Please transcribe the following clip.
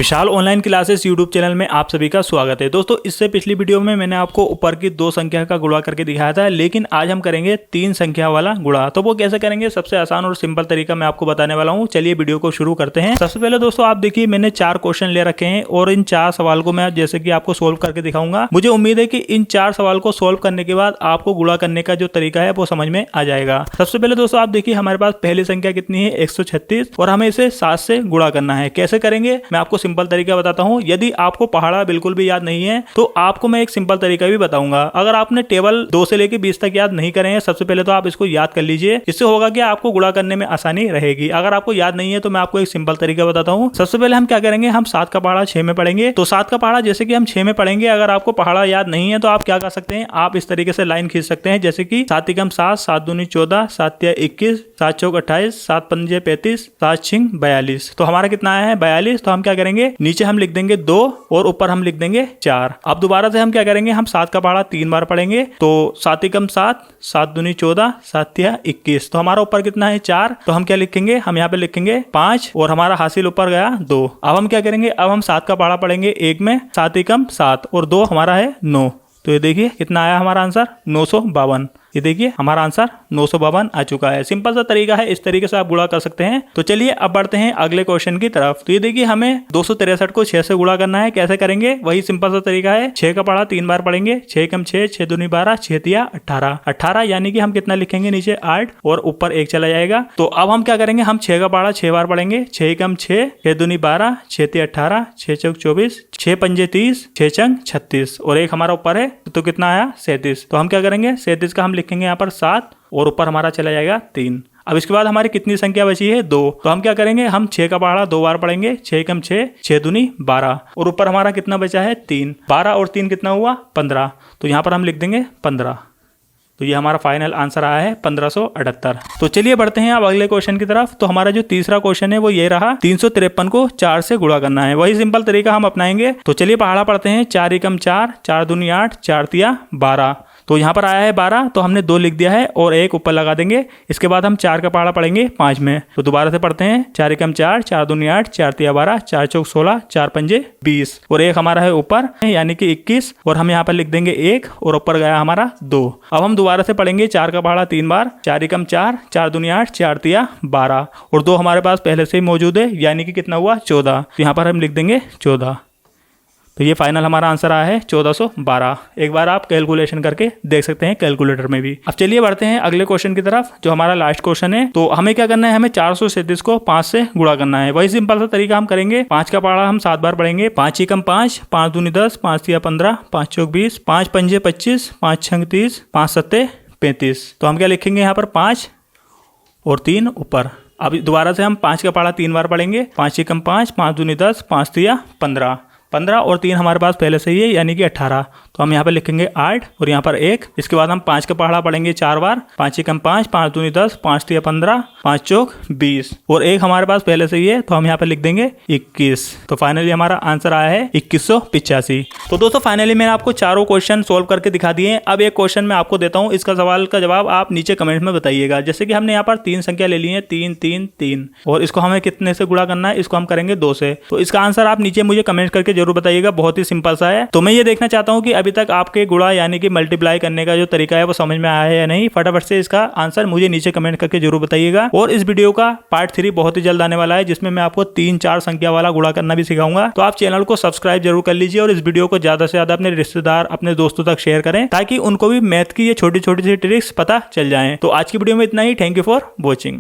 विशाल online classes YouTube channel में आप सभी का स्वागत है। दोस्तों इससे पिछली वीडियो में मैंने आपको ऊपर की 2 संख्या का गुणा करके दिखाया था, लेकिन आज हम करेंगे 3 संख्या वाला गुणा। तो वो कैसे करेंगे, सबसे आसान और सिंपल तरीका मैं आपको बताने वाला हूँ। चलिए वीडियो को शुरू करते हैं। सबसे पहले दोस्तों आप देखिए, मैंने 4 क्वेश्चन ले रखे हैं और इन 4 सवाल को मैं जैसे कि आपको सोल्व करके दिखाऊंगा। मुझे उम्मीद है कि इन 4 सवाल को सोल्व करने के बाद आपको गुणा करने का जो तरीका है वो समझ में आ जाएगा। सबसे पहले दोस्तों आप देखिए, हमारे पास पहली संख्या कितनी है, 136, और हमें इसे 7 से गुणा करना है। कैसे करेंगे मैं आपको सिंपल तरीका बताता हूँ। यदि आपको पहाड़ा बिल्कुल भी याद नहीं है तो आपको मैं एक सिंपल तरीका भी बताऊंगा। अगर आपने टेबल 2 से लेकर 20 तक याद नहीं करे हैं, सबसे पहले तो आप इसको याद कर लीजिए। इससे होगा कि आपको गुणा करने में आसानी रहेगी। अगर आपको याद नहीं है तो मैं आपको एक सिंपल तरीका बताता हूँ। सबसे पहले हम क्या करेंगे, हम 7 का पहाड़ा 6 में पढ़ेंगे। तो 7 का पहाड़ा जैसे कि हम 6 में पढ़ेंगे, अगर आपको पहाड़ा याद नहीं है तो आप क्या कर सकते हैं, आप इस तरीके से लाइन खींच सकते हैं, जैसे कि 7 एकम 7, 7 दूनी 14, 7 तिया 21, 7 चौक 28, 7 पंजे 35, 7 छिंग 42। तो हमारा कितना आया है, 42। तो हम क्या करेंगे, नीचे हम लिख देंगे 2 और ऊपर हम लिख देंगे 4। अब दोबारा से हम क्या करेंगे, हम 7 का पहाड़ा 3 बार पढ़ेंगे। तो 7 एकम 7, 7 दूनी 14, 7 तिया 21। तो हमारा ऊपर कितना है, 4। तो हम क्या लिखेंगे, हम यहाँ पे लिखेंगे 5 और हमारा हासिल ऊपर गया 2। अब हम क्या करेंगे, अब हम 7 का पहाड़ा पढ़ेंगे 1 में, 7 एकम 7 और 2 हमारा है 9। तो ये देखिए कितना आया हमारा आंसर, 952। ये देखिए हमारा आंसर 952 आ चुका है। सिंपल सा तरीका है, इस तरीके से आप गुणा कर सकते हैं। तो चलिए अब बढ़ते हैं अगले क्वेश्चन की तरफ। तो ये देखिए, हमें 263 को 6 से गुणा करना है। कैसे करेंगे, वही सिंपल सा तरीका है। 6 का पहाड़ा 3 बार पढ़ेंगे। 6 एकम 6, 6 दूनी 12, 6 तिया 18। 18 यानी कि हम कितना लिखेंगे, नीचे 8 और ऊपर 1 चला जाएगा। तो अब हम क्या करेंगे, हम 6 का पहाड़ा 6 बार पढ़ेंगे। 6 एकम 6, 6 दूनी 12, 6 तिया 18, 6 चौक 24, 6 पंजे 30, 6 चंग 36 और 1 हमारा ऊपर है। तो कितना आया, 37। तो हम क्या करेंगे, 37 का हम लिखेंगे यहाँ पर 7 और ऊपर हमारा चला जाएगा 3। अब इसके बाद हमारी कितनी संख्या बची है, 2। तो हम क्या करेंगे, हम 6 का पहाड़ा 2 बार पढ़ेंगे। 6 एकम 6, 6 दूनी 12 और ऊपर हमारा कितना बचा है, 3। 12 और 3 कितना हुआ, 15। तो यहाँ पर हम लिख देंगे 15। तो ये हमारा फाइनल आंसर आया है 1578। तो चलिए बढ़ते हैं अब अगले क्वेश्चन की तरफ। तो हमारा जो तीसरा क्वेश्चन है वो ये रहा, 353 को 4 से गुणा करना है। वही सिंपल तरीका हम अपनाएंगे। तो चलिए पहाड़ा पढ़ते हैं। 4 एकम 4, 4 दूनी 8, 4 तिया 12। तो यहाँ पर आया है 12, तो हमने 2 लिख दिया है और 1 ऊपर लगा देंगे। इसके बाद हम 4 का पहाड़ा पढ़ेंगे 5 में। तो दोबारा से पढ़ते हैं। 4 एकम 4, 4 दूनी 8, 4 तिया 12, 4 चौक 16, 4 पंजे 20 और 1 हमारा है ऊपर, यानी कि 21 और हम यहाँ पर लिख देंगे 1 और ऊपर गया हमारा 2। अब हम दोबारा से पढ़ेंगे 4 का पहाड़ा 3 बार। 4 एकम 4, 4 दूनी 8, 4 तिया 12 और 2 हमारे पास पहले से ही मौजूद है, यानी कि कितना हुआ, 14। तो यहाँ पर हम लिख देंगे 14। तो ये फाइनल हमारा आंसर आया है 1412। एक बार आप कैलकुलेशन करके देख सकते हैं कैलकुलेटर में भी। अब चलिए बढ़ते हैं अगले क्वेश्चन की तरफ, जो हमारा लास्ट क्वेश्चन है। तो हमें क्या करना है, हमें 437 को 5 से गुणा करना है। वही सिंपल सा तरीका हम करेंगे। 5 का पहाड़ा हम 7 बार पढ़ेंगे। 5 एकम 5, 5 दूनी 10, 5 तिया 15, 5 चौक 20, 5 पंजे 25, 5 छंग 30, 5 सत्ते 35। तो हम क्या लिखेंगे यहाँ पर, 5 और 3 ऊपर। अब दोबारा से हम 5 का पहाड़ा 3 बार पढ़ेंगे। 5 एकम 5, 5 दूनी 10, 5 तिया 15। 15 और 3 हमारे पास पहले से ही है, यानी कि 18। तो हम यहाँ पर लिखेंगे 8 और यहाँ पर 1। इसके बाद हम 5 का पहाड़ा पढ़ेंगे 4 बार। 5 एकम 5, 5 दूनी 10, 5 तिया 15, 5 चौक 20 और 1 हमारे पास पहले से ही है, तो हम यहाँ पर लिख देंगे 21। तो फाइनली हमारा आंसर आया है 2185। तो दोस्तों फाइनली मैंने आपको चारों क्वेश्चन सोल्व करके दिखा दिए हैं। अब एक क्वेश्चन मैं आपको देता हूँ, इसका सवाल का जवाब आप नीचे कमेंट में बताइएगा। जैसे कि हमने यहाँ पर 3 संख्या ले ली है, 3 3 3 और इसको हमें कितने से गुणा करना है, इसको हम करेंगे 2 से। तो इसका आंसर आप नीचे मुझे कमेंट करके जरूर बताइएगा। बहुत ही सिंपल सा है। तो मैं ये देखना चाहता हूँ कि अभी तक आपके गुणा यानी कि मल्टीप्लाई करने का जो तरीका है वो समझ में आया है या नहीं। फटाफट से इसका आंसर मुझे नीचे कमेंट करके जरूर बताइएगा। और इस वीडियो का पार्ट 3 बहुत ही जल्द आने वाला है, जिसमें मैं आपको 3-4 संख्या वाला गुणा करना भी सिखाऊंगा। तो आप चैनल को सब्सक्राइब जरूर कर लीजिए और इस वीडियो को ज्यादा से ज्यादा अपने रिश्तेदार, अपने दोस्तों तक शेयर करें, ताकि उनको भी मैथ की ये छोटी छोटी सी ट्रिक्स पता चल जाए। तो आज की वीडियो में इतना ही। Thank you for watching.